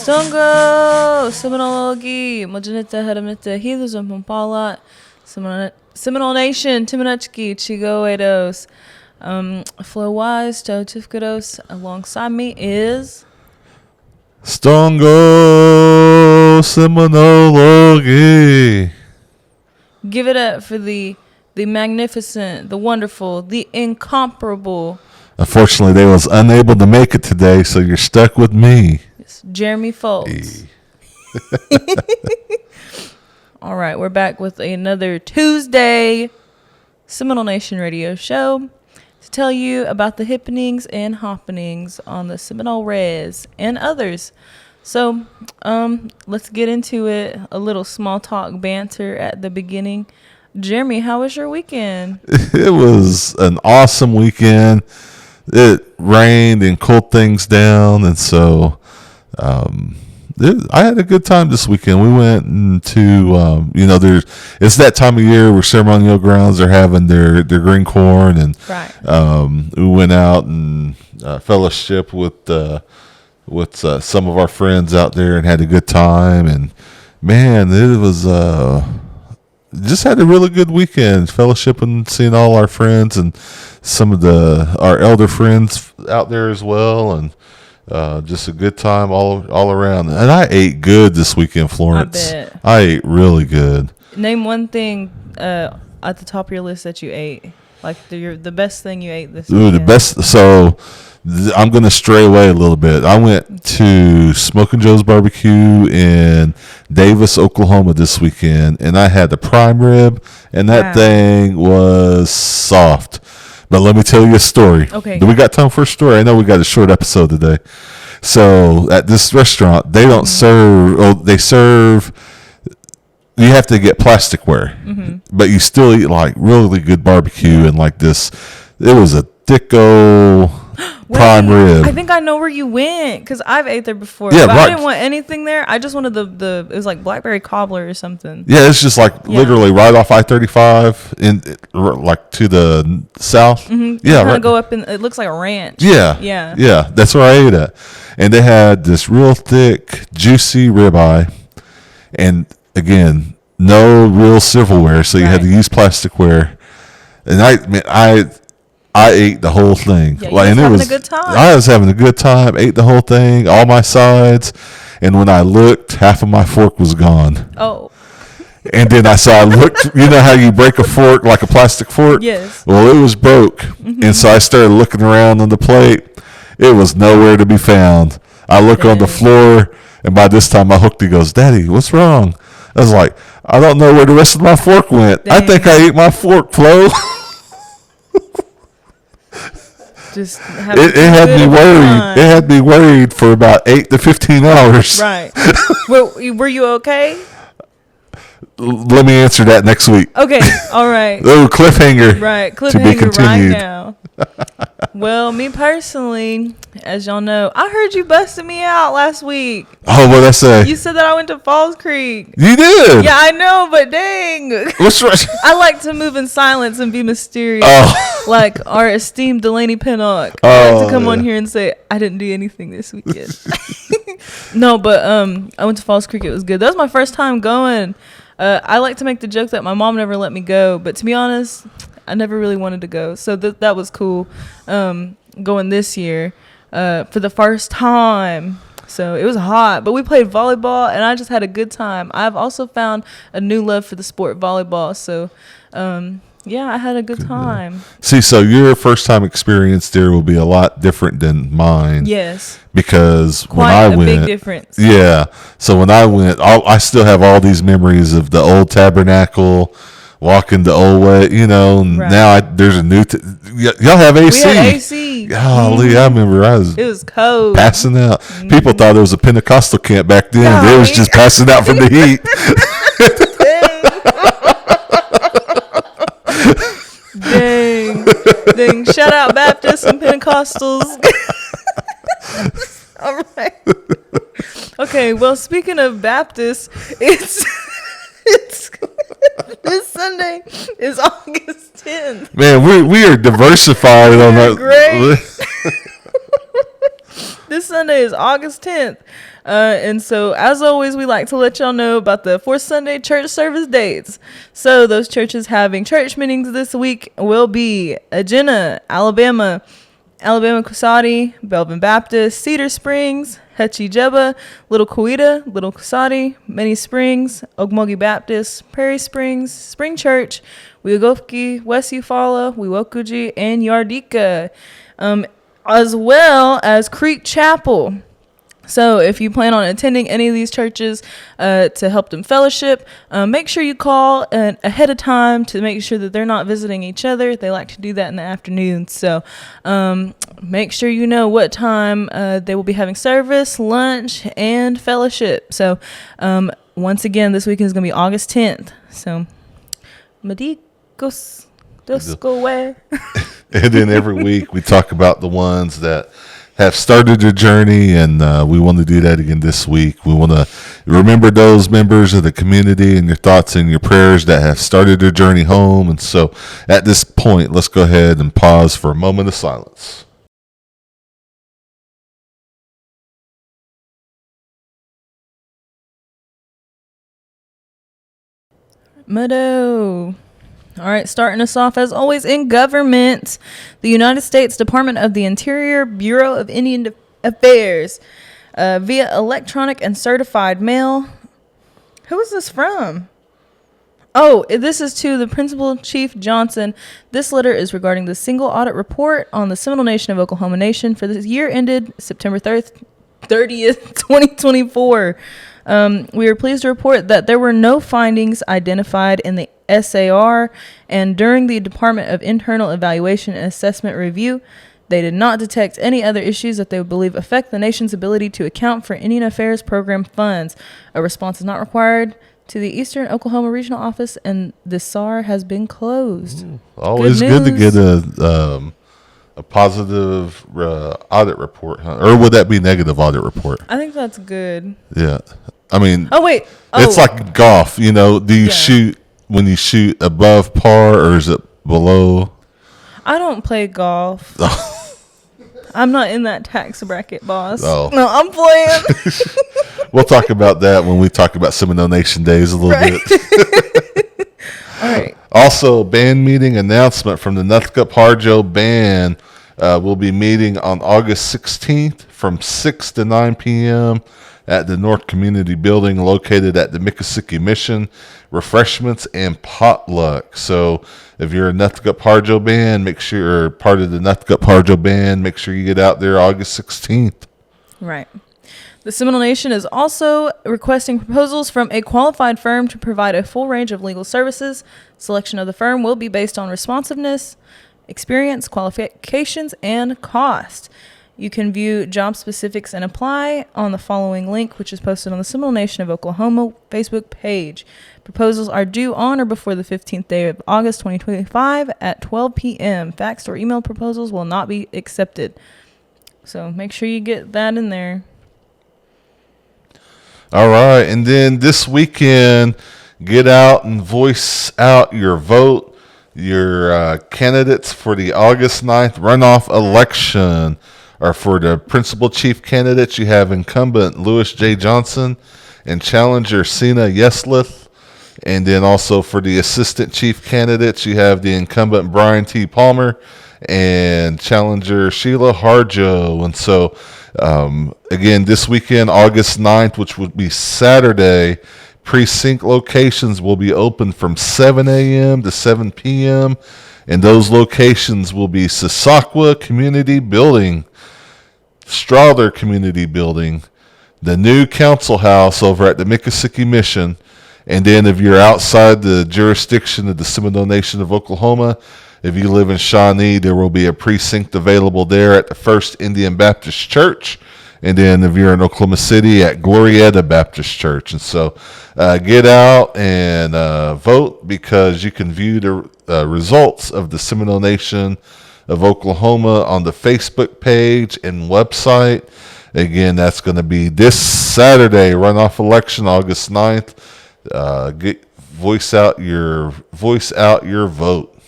Stongo, Seminole, Mojanita, Hadamita, Healers of Pampala, Seminole Nation, Timonachki, Chigoedos, Flow Wise, Joe Tifkados. Alongside me is Stongo, Seminole. Give it up for the magnificent, the wonderful, the incomparable. Unfortunately, they was unable to make it today, so you're stuck with me. It's Jeremy Foltz. Hey. All right, we're back with another Tuesday Seminole Nation radio show to tell you about the happenings and happenings on the Seminole Res and others. So, let's get into it. A little small talk banter at the beginning. Jeremy, how was your weekend? It was an awesome weekend. It rained and cooled things down, and so I had a good time this weekend. We went into, it's that time of year where ceremonial grounds are having their green corn, and right. We went out and fellowship with some of our friends out there and had a good time. And man, it was just had a really good weekend, fellowshipping, seeing all our friends and some of our elder friends out there as well, and just a good time all around. And I ate good this weekend, Florence. I ate really good. Name one thing at the top of your list that you ate, like the best thing you ate this weekend. The best. So I'm going to stray away a little bit. I went to Smoking Joe's Barbecue in Davis, Oklahoma this weekend, and I had the prime rib, and that thing was soft. But let me tell you a story. Okay. Do we got time for a story? I know we got a short episode today. So at this restaurant, they don't serve, they serve, you have to get plasticware, but you still eat like really good barbecue and like this. It was a thicko prime rib. I think I know where you went because I've ate there before. Yeah, but I didn't want anything there. I just wanted the it was like blackberry cobbler or something. Yeah, it's just like literally right off I-35 in like to the south. Mm-hmm. Yeah, right. Go up and it looks like a ranch. Yeah. That's where I ate at, and they had this real thick, juicy ribeye, and again, no real silverware, so you had to use plasticware. And I ate the whole thing. Yeah, having a good time. I was having a good time. Ate the whole thing, all my sides, and when I looked, half of my fork was gone. Oh. And then I looked. You know how you break a fork, like a plastic fork? Yes. Well, it was broke, and so I started looking around on the plate. It was nowhere to be found. I look on the floor, and by this time, my hooktie goes, "Daddy, what's wrong?" I was like, "I don't know where the rest of my fork went. Dang. I think I ate my fork, Flo." Just it had me worried. It had me worried for about 8 to 15 hours. Right. Were you okay? Let me answer that next week. Okay. All right. Oh, cliffhanger. Right. Cliffhanger to be continued. right now. Well, me personally, as y'all know, I heard you busting me out last week. Oh, what'd I say? You said that I went to Falls Creek. You did? Yeah, I know, but dang. What's right? I like to move in silence and be mysterious. Oh. Like our esteemed Delaney Pinnock. I like to come on here and say, I didn't do anything this weekend. No, but I went to Falls Creek. It was good. That was my first time going. I like to make the joke that my mom never let me go, but to be honest, I never really wanted to go. So that was cool going this year for the first time. So it was hot, but we played volleyball, and I just had a good time. I've also found a new love for the sport volleyball. So, I had a good time. See, so your first time experience there will be a lot different than mine. Yes. Because when I went, big difference. Yeah. So when I went, I still have all these memories of the old tabernacle, walking the old way, and now there's a new, y'all have AC. We had AC. Golly, I remember it was cold. Passing out. People thought it was a Pentecostal camp back then. Golly. They was just passing out from the heat. Dang. Shout out Baptists and Pentecostals. All right. Okay, well, speaking of Baptists, it's this Sunday is August 10th. Man, we are diversified on that. Great. This Sunday is August 10th. And so, as always, we like to let y'all know about the fourth Sunday church service dates. So, those churches having church meetings this week will be Agena, Alabama Kusati, Belvin Baptist, Cedar Springs, Hetchy Jeba, Little Coweta, Little Kusati, Many Springs, Ogmogi Baptist, Prairie Springs, Spring Church, Wiagofki, West Eufaula, Wiwokuji, and Yardika, as well as Creek Chapel. So if you plan on attending any of these churches to help them fellowship, make sure you call ahead of time to make sure that they're not visiting each other. They like to do that in the afternoon. So make sure you know what time they will be having service, lunch, and fellowship. So once again, this weekend is going to be August 10th. So Medicos, just go away. And then every week we talk about the ones that have started their journey, and we want to do that again this week. We want to remember those members of the community and your thoughts and your prayers that have started their journey home. And so at this point, let's go ahead and pause for a moment of silence. Meadow. All right, starting us off as always in government, the United States Department of the Interior, Bureau of Indian Affairs, via electronic and certified mail. Who is this from? Oh, this is to the Principal Chief Johnson. This letter is regarding the single audit report on the Seminole Nation of Oklahoma Nation for the year ended September 30th, 2024. We are pleased to report that there were no findings identified in the SAR, and during the Department of Internal Evaluation and Assessment review, they did not detect any other issues that they believe affect the nation's ability to account for Indian Affairs Program funds. A response is not required to the Eastern Oklahoma Regional Office, and the SAR has been closed. Always good to get a positive audit report, huh? Or would that be negative audit report? I think that's good. Yeah. I mean, it's like golf, you know, do you shoot when you shoot above par or is it below? I don't play golf. I'm not in that tax bracket, boss. Oh. No, I'm playing. We'll talk about that when we talk about Seminole Nation Days a little bit. All right. Also, band meeting announcement from the Northcup Harjo Band. We'll be meeting on August 16th from 6 to 9 p.m. at the North Community Building located at the Miccosukee Mission. Refreshments and potluck. So if you're a Northcup Harjo Band, make sure you're part of the Northcup Harjo Band. Make sure you get out there August 16th. Right. The Seminole Nation is also requesting proposals from a qualified firm to provide a full range of legal services. Selection of the firm will be based on responsiveness, experience, qualifications, and cost. You can view job specifics and apply on the following link, which is posted on the Seminole Nation of Oklahoma Facebook page. Proposals are due on or before the 15th day of August 2025 at 12 p.m. Faxed or emailed proposals will not be accepted. So make sure you get that in there. All right. And then this weekend, get out and voice out your vote. Your candidates for the August 9th runoff election are for the principal chief candidates. You have incumbent Lewis J. Johnson and challenger Sina Yeslith. And then also for the assistant chief candidates, you have the incumbent Brian T. Palmer and challenger Sheila Harjo. And so, again, this weekend, August 9th, which would be Saturday, precinct locations will be open from 7 a.m. to 7 p.m. And those locations will be Sasakwa Community Building, Strother Community Building, the new council house over at the Miccosukee Mission, and then if you're outside the jurisdiction of the Seminole Nation of Oklahoma, if you live in Shawnee, there will be a precinct available there at the First Indian Baptist Church, and then if you're in Oklahoma City, at Glorieta Baptist Church. And so get out and vote, because you can view the results of the Seminole Nation of Oklahoma on the Facebook page and website. Again, that's going to be this Saturday, runoff election, August 9th. Voice out your vote.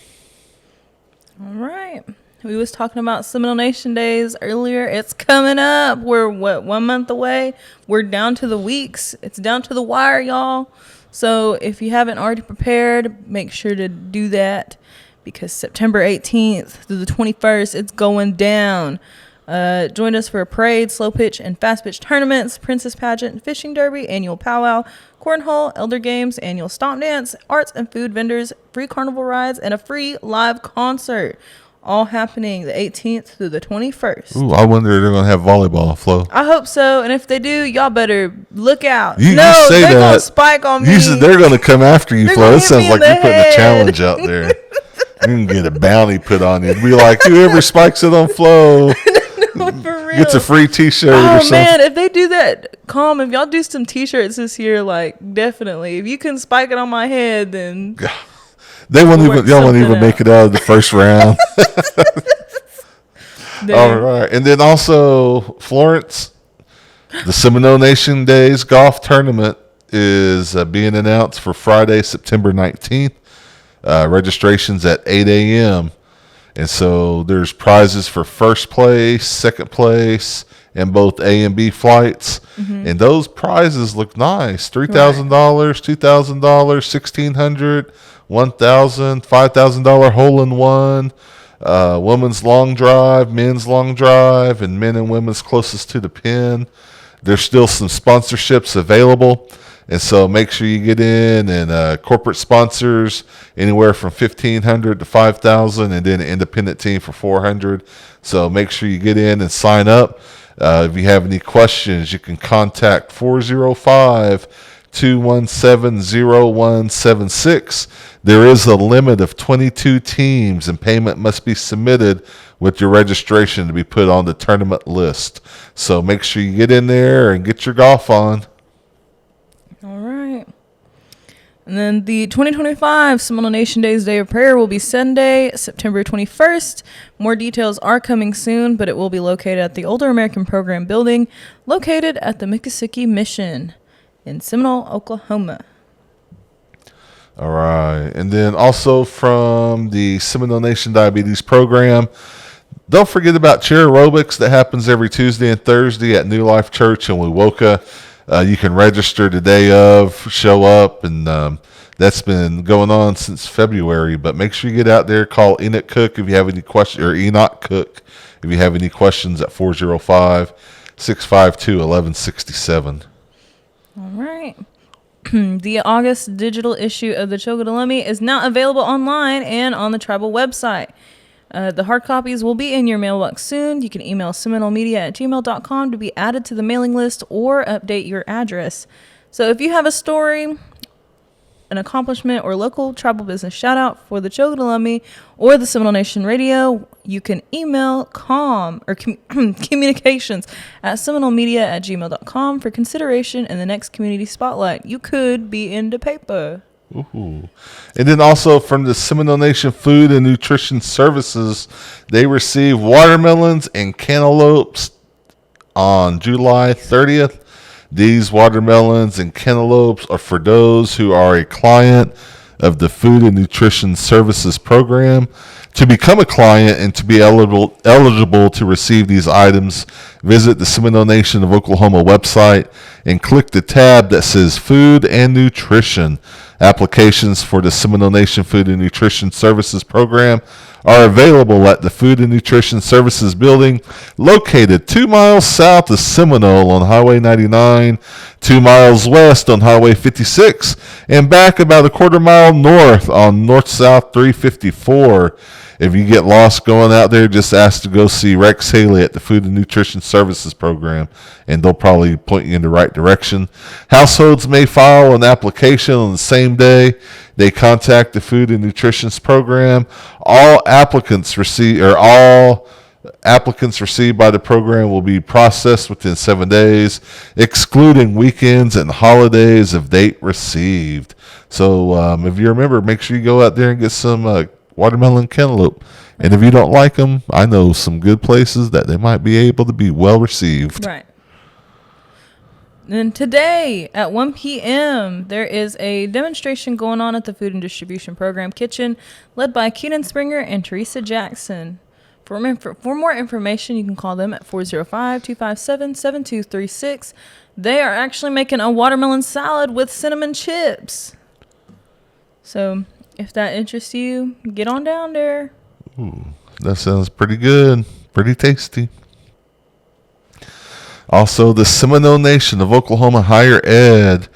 All right. We was talking about Seminole Nation Days earlier. It's coming up. We're 1 month away. We're down to the weeks. It's down to the wire, y'all. So if you haven't already prepared, make sure to do that, because September 18th through the 21st, it's going down. Join us for a parade, slow pitch, and fast pitch tournaments, princess pageant, fishing derby, annual powwow, cornhole, elder games, annual stomp dance, arts and food vendors, free carnival rides, and a free live concert. All happening the 18th through the 21st. Ooh, I wonder if they're going to have volleyball, Flo. I hope so. And if they do, y'all better look out. You say they're going to that. spike on me. You said they're going to come after you, Flo. It sounds like you're putting a challenge out there. You can get a bounty put on you. Be like, whoever spikes it on Flo No, for real. gets a free T-shirt or something. Oh, man. If they do that, if y'all do some T-shirts this year, like, definitely. If you can spike it on my head, then... Y'all won't even make it out of the first round. All right. And then also, Florence, the Seminole Nation Days golf tournament is being announced for Friday, September 19th. Registration's at 8 a.m. And so there's prizes for first place, second place, and both A and B flights. Mm-hmm. And those prizes look nice. $3,000, $2,000, $1,600. $1,000, $5,000 hole-in-one, women's long drive, men's long drive, and men and women's closest to the pin. There's still some sponsorships available, and so make sure you get in. And corporate sponsors anywhere from $1,500 to $5,000, and then an independent team for $400. So make sure you get in and sign up. If you have any questions, you can contact 405-217-0176. There is a limit of 22 teams, and payment must be submitted with your registration to be put on the tournament list. So make sure you get in there and get your golf on. All right. And then the 2025 Seminole Nation Days Day of Prayer will be Sunday, September 21st. More details are coming soon, but it will be located at the Older American Program Building, located at the Miccosukee Mission in Seminole, Oklahoma. All right. And then also from the Seminole Nation Diabetes Program, don't forget about chair aerobics that happens every Tuesday and Thursday at New Life Church in Wewoka. You can register the day of, show up, and that's been going on since February. But make sure you get out there. Call Enoch Cook if you have any questions, or Enoch Cook if you have any questions, at 405-652-1167. All right. The August digital issue of the Chogadalummi is now available online and on the tribal website. The hard copies will be in your mailbox soon. You can email seminolemedia@gmail.com to be added to the mailing list or update your address. So if you have a story, an accomplishment, or local tribal business shout out for the Chogadalummi or the Seminole Nation Radio, you can email communications at seminolemedia@gmail.com for consideration in the next community spotlight. You could be in the paper. Ooh. And then also from the Seminole Nation Food and Nutrition Services, they receive watermelons and cantaloupes on July 30th. These watermelons and cantaloupes are for those who are a client of the Food and Nutrition Services Program. To become a client and to be eligible to receive these items, visit the Seminole Nation of Oklahoma website and click the tab that says Food and Nutrition. Applications for the Seminole Nation Food and Nutrition Services Program are available at the Food and Nutrition Services Building, located 2 miles south of Seminole on Highway 99, 2 miles west on Highway 56, and back about a quarter mile north on North-South 354. If you get lost going out there, just ask to go see Rex Haley at the Food and Nutrition Services Program, and they'll probably point you in the right direction. Households may file an application on the same day they contact the Food and Nutrition Program. All applicants received by the program will be processed within 7 days, excluding weekends and holidays of date received. So if you remember, make sure you go out there and get some watermelon cantaloupe. And if you don't like them, I know some good places that they might be able to be well received. Right. And today at 1 p.m., there is a demonstration going on at the Food and Distribution Program Kitchen, led by Keenan Springer and Teresa Jackson. For more information, you can call them at 405-257-7236. They are actually making a watermelon salad with cinnamon chips. So if that interests you, get on down there. Ooh, that sounds pretty good. Pretty tasty. Also, the Seminole Nation of Oklahoma Higher Ed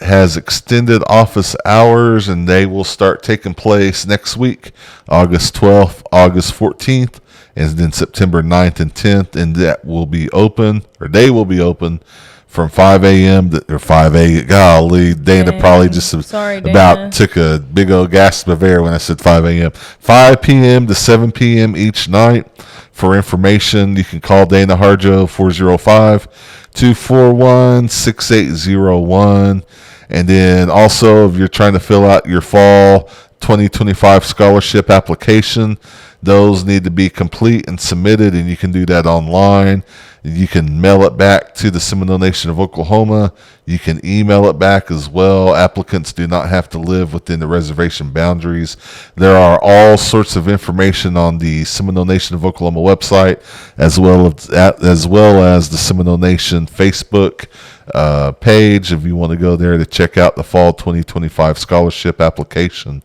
has extended office hours, and they will start taking place next week, August 12th, August 14th, and then September 9th and 10th, and that will be open, or they will be open from 5 a.m. or 5 a.m. Golly, Dana probably just about took a big old gasp of air when I said 5 a.m. 5 p.m. to 7 p.m. each night. For information, you can call Dana Harjo, 405-241-6801. And then also, if you're trying to fill out your fall 2025 scholarship application, those need to be complete and submitted, and you can do that online. You can mail it back to the Seminole Nation of Oklahoma. You can email it back as well. Applicants do not have to live within the reservation boundaries. There are all sorts of information on the Seminole Nation of Oklahoma website, as well as the Seminole Nation Facebook page, if you want to go there to check out the fall 2025 scholarship application.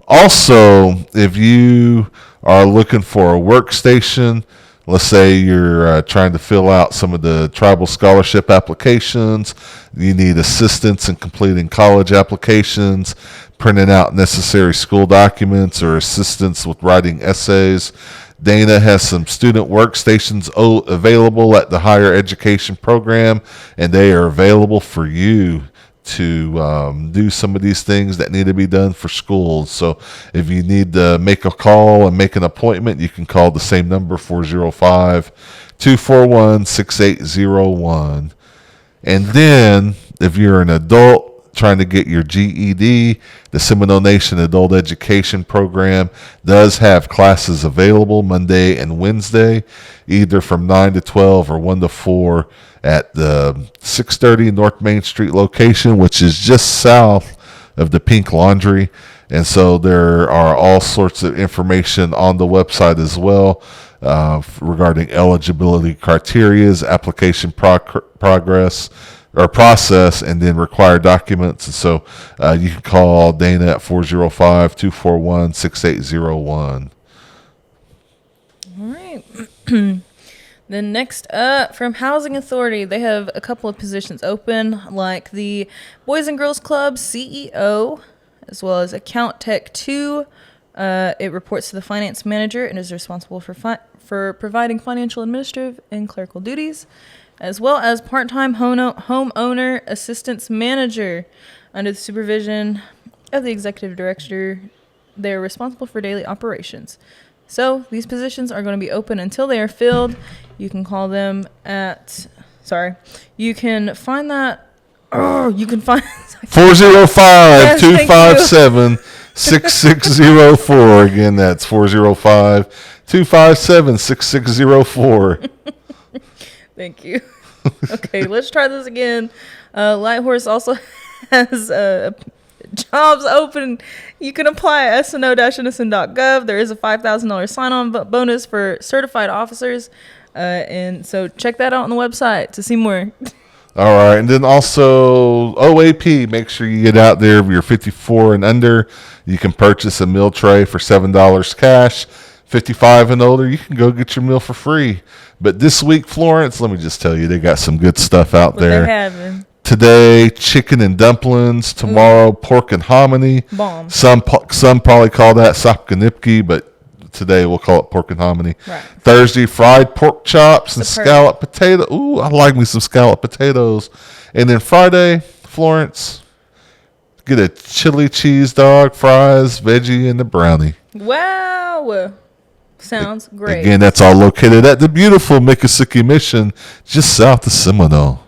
Also, if you are looking for a workstation, let's say you're trying to fill out some of the tribal scholarship applications, you need assistance in completing college applications, printing out necessary school documents, or assistance with writing essays, Dana has some student workstations available at the higher education program, and they are available for you to do some of these things that need to be done for schools. So if you need to make a call and make an appointment, you can call the same number, 405-241-6801. And then if you're an adult trying to get your GED, the Seminole Nation Adult Education Program does have classes available Monday and Wednesday, either from 9 to 12 or 1 to 4 at the 630 North Main Street location, which is just south of the Pink Laundry. And so there are all sorts of information on the website as well regarding eligibility criteria, application progress or process, and then required documents. And so you can call Dana at 405-241-6801. All right. Then next up, from Housing Authority, they have a couple of positions open, like the Boys and Girls Club CEO, as well as Account Tech 2. It reports to the finance manager and is responsible for providing financial, administrative, and clerical duties, as well as part-time homeowner assistance manager under the supervision of the executive director. They are responsible for daily operations. So these positions are going to be open until they are filled. You can call them at, you can find that, you can find 405-257-6604. Again, that's 405-257-6604. Thank you. Okay, let's try this again. Lighthorse also has jobs open. You can apply at SNO-innocent.gov. There is a $5,000 sign-on bonus for certified officers. And so check that out on the website to see more. All right. And then also OAP, make sure you get out there. If you're 54 and under, you can purchase a meal tray for $7 cash. 55 and older, you can go get your meal for free. But this week, Florence, let me just tell you, they got some good stuff out there. What they having? Today, chicken and dumplings. Tomorrow, pork and hominy. Bomb. Some probably call that sapkanipki, but today we'll call it pork and hominy. Right. Thursday, fried pork chops and scalloped potato. Ooh, I like me some scalloped potatoes. And then Friday, Florence, get a chili cheese dog, fries, veggie, and a brownie. Wow. Sounds great. Again, that's all located at the beautiful Miccosukee Mission, just south of Seminole.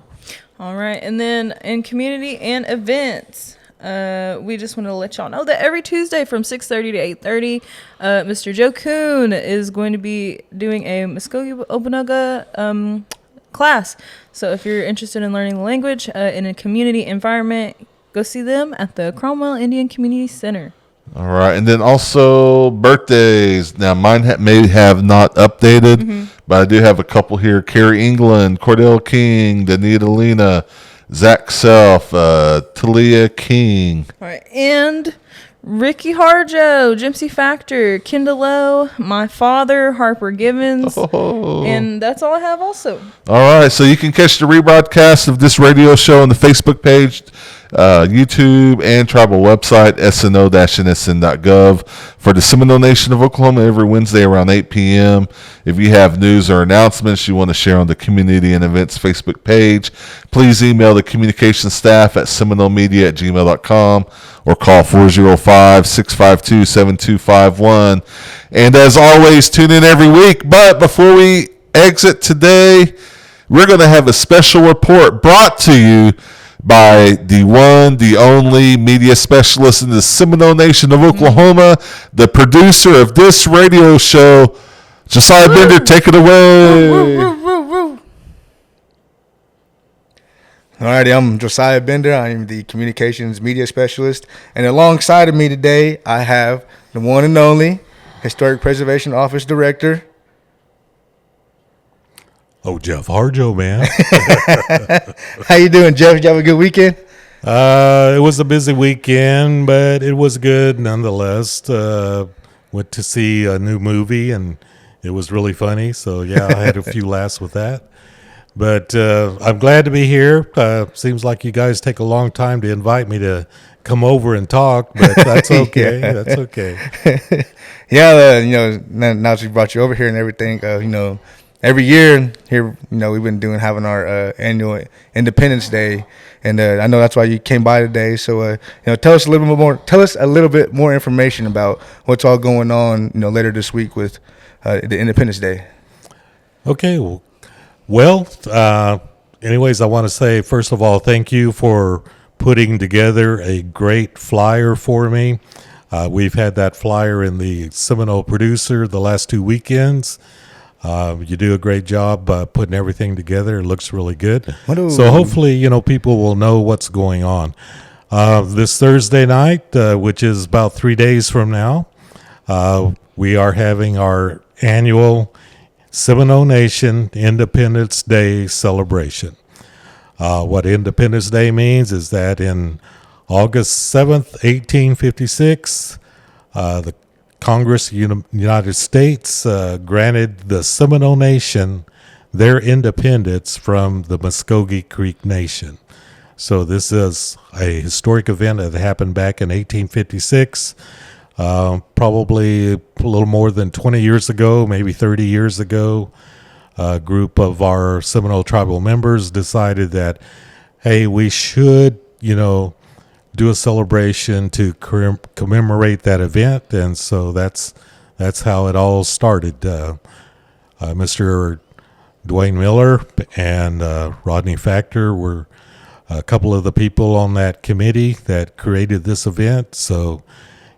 All right. And then in community and events, we just want to let y'all know that every Tuesday from 6:30 to 8:30, Mr. Joe Kuhn is going to be doing a Muskogee Okanagan class. So if you're interested in learning the language in a community environment, go see them at the Cromwell Indian Community Center. All right, and then also birthdays. Now, mine may have not updated, but I do have a couple here: Carrie England, Cordell King, Danita Lena, Zach Self, Talia King. All right, and Ricky Harjo, Gypsy Factor, Kendall Lowe, my father, Harper Givens, and that's all I have also. All right, so you can catch the rebroadcast of this radio show on the Facebook page, YouTube, and tribal website, sno-nsn.gov, for the Seminole Nation of Oklahoma every Wednesday around 8 p.m. If you have news or announcements you want to share on the Community and Events Facebook page, please email the communications staff at seminolemedia@gmail.com or call 405-652-7251. And as always, tune in every week. But before we exit today, we're going to have a special report brought to you by the one, the only media specialist in the Seminole Nation of Oklahoma, the producer of this radio show, Josiah Bender. Take it away. Alrighty, I'm Josiah Bender. I'm the communications media specialist, and alongside of me today, I have the one and only Historic Preservation Office Director. Oh, Jeff Harjo, man. How you doing, Jeff? Did you have a good weekend? It was a busy weekend, but it was good nonetheless. Went to see a new movie, and it was really funny. So, yeah, I had a few laughs with that. But I'm glad to be here. Seems like you guys take a long time to invite me to come over and talk, but that's okay. Yeah. That's okay. Yeah, now that we brought you over here and everything, every year here, we've been having our annual Independence Day, and I know that's why you came by today. So, tell us a little bit more information about what's all going on, later this week with the Independence Day. Okay. Well, anyways, I want to say, first of all, thank you for putting together a great flyer for me. We've had that flyer in the Seminole Producer the last 2 weekends. You do a great job putting everything together. It looks really good. So hopefully, people will know what's going on. This Thursday night, which is about 3 days from now, we are having our annual Seminole Nation Independence Day celebration. What Independence Day means is that in August 7th, 1856, the Congress of the United States granted the Seminole Nation their independence from the Muskogee Creek Nation. So this is a historic event that happened back in 1856. Probably a little more than 20 years ago, maybe 30 years ago, a group of our Seminole tribal members decided that, hey, we should, do a celebration to commemorate that event. And so that's how it all started. Mr. Dwayne Miller and Rodney Factor were a couple of the people on that committee that created this event. So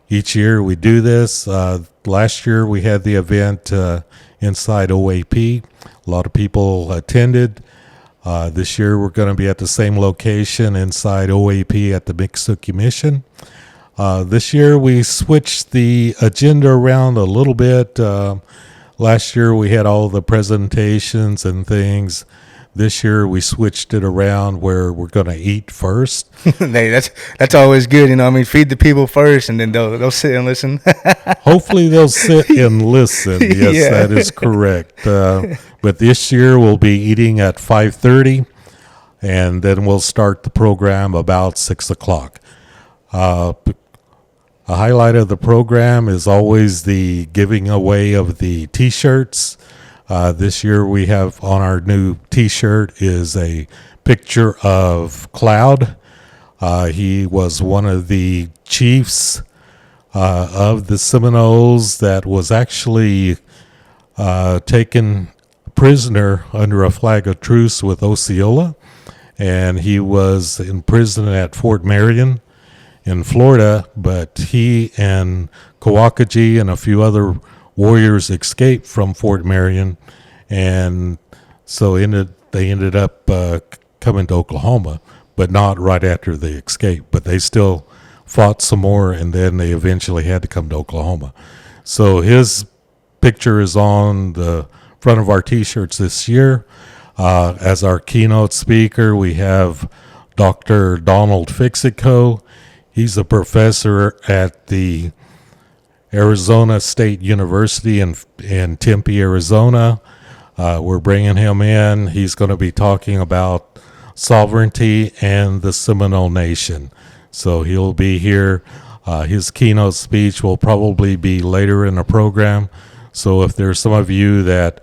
each year we do this. Last year we had the event inside OAP. A lot of people attended. This year we're going to be at the same location inside OAP at the Mixookie Mission. This year we switched the agenda around a little bit. Last year we had all the presentations and things. This year we switched it around where we're going to eat first. Hey, that's always good, feed the people first, and then they'll sit and listen. Hopefully they'll sit and listen. Yes, yeah. That is correct. But this year we'll be eating at 5:30, and then we'll start the program about 6 o'clock. A highlight of the program is always the giving away of the T-shirts. This year we have on our new T-shirt is a picture of Cloud. He was one of the chiefs of the Seminoles that was actually taken prisoner under a flag of truce with Osceola, and he was in prison at Fort Marion in Florida, but he and Kawakaji and a few other warriors escaped from Fort Marion, and so they ended up coming to Oklahoma, but not right after they escaped. But they still fought some more, and then they eventually had to come to Oklahoma. So his picture is on the front of our T-shirts this year. As our keynote speaker, we have Dr. Donald Fixico. He's a professor at the Arizona State University in Tempe, Arizona. We're bringing him in. He's going to be talking about sovereignty and the Seminole Nation. So he'll be here. His keynote speech will probably be later in the program. So if there's some of you that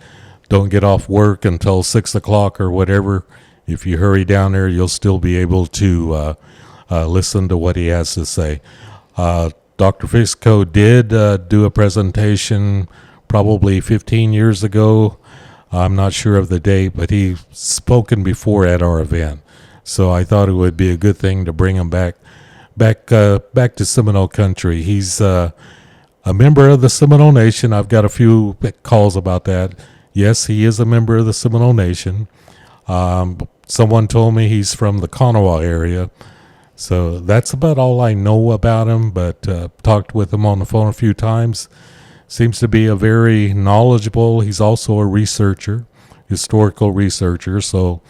don't get off work until 6 o'clock or whatever, if you hurry down there, you'll still be able to listen to what he has to say. Dr. Fisco did do a presentation probably 15 years ago. I'm not sure of the date, but he's spoken before at our event. So I thought it would be a good thing to bring him back to Seminole country. He's a member of the Seminole Nation. I've got a few calls about that. Yes, he is a member of the Seminole Nation. Someone told me he's from the Kanawha area. So that's about all I know about him, but talked with him on the phone a few times. Seems to be a very knowledgeable. He's also a researcher, historical researcher. So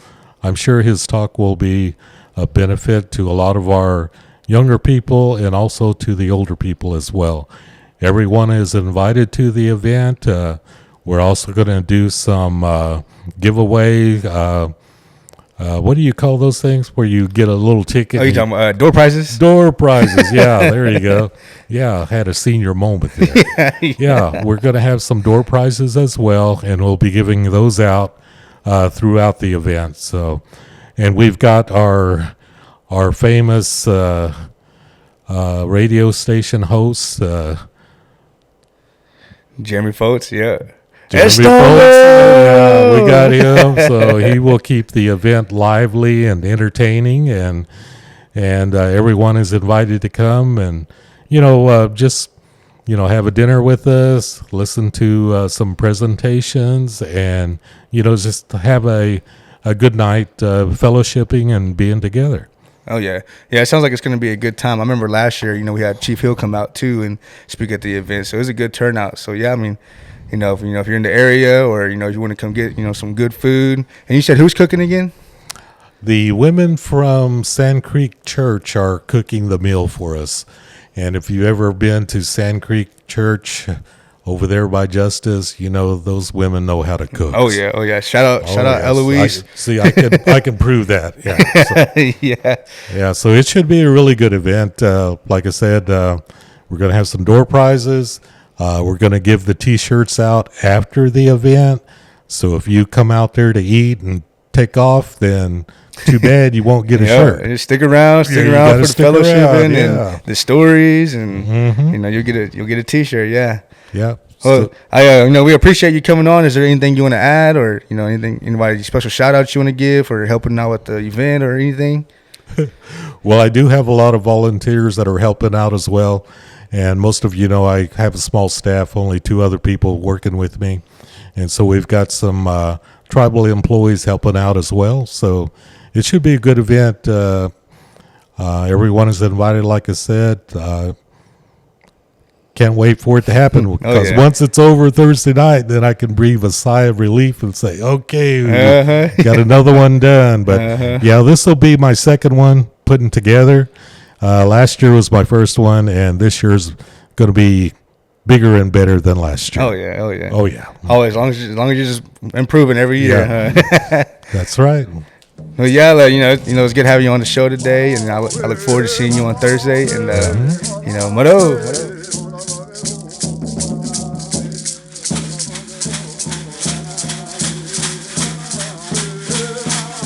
I'm sure his talk will be a benefit to a lot of our younger people and also to the older people as well. Everyone is invited to the event. We're also going to do some giveaway. What do you call those things where you get a little ticket? Oh, you talking about door prizes? Door prizes, yeah, there you go. Yeah, had a senior moment there. Yeah, we're going to have some door prizes as well, and we'll be giving those out throughout the event. So, and we've got our famous radio station host, Jeremy Foltz, yeah. Jeremy Foltz, we got him, so he will keep the event lively and entertaining, and everyone is invited to come and just have a dinner with us, listen to some presentations, and just have a good night fellowshipping and being together. Oh yeah, it sounds like it's going to be a good time. I remember last year, we had Chief Hill come out too and speak at the event, so it was a good turnout. So yeah, I mean. If you're in the area or, you want to come get, some good food. And you said who's cooking again? The women from Sand Creek Church are cooking the meal for us. And if you've ever been to Sand Creek Church over there by Justice, those women know how to cook. Oh yeah. Shout out Eloise. I can prove that. Yeah. So, yeah. So it should be a really good event. Like I said, we're going to have some door prizes. We're going to give the T-shirts out after the event. So if you come out there to eat and take off, then too bad you won't get a shirt. And stick around for the fellowshipping and the stories, and you'll get a T-shirt. Yeah. Yeah. Well, we appreciate you coming on. Is there anything you want to add, or anybody special shout outs you want to give for helping out with the event or anything? Well, I do have a lot of volunteers that are helping out as well. And most of I have a small staff, only 2 other people working with me. And so we've got some tribal employees helping out as well. So it should be a good event. Everyone is invited, like I said. Can't wait for it to happen because once it's over Thursday night, then I can breathe a sigh of relief and say, okay, got another one done. But this will be my second one putting together. Last year was my first one, and this year's going to be bigger and better than last year. Oh yeah. Always, as long as you're just improving every year. Yeah. That's right. Well, yeah, it's good having you on the show today, and I look forward to seeing you on Thursday. And Mado.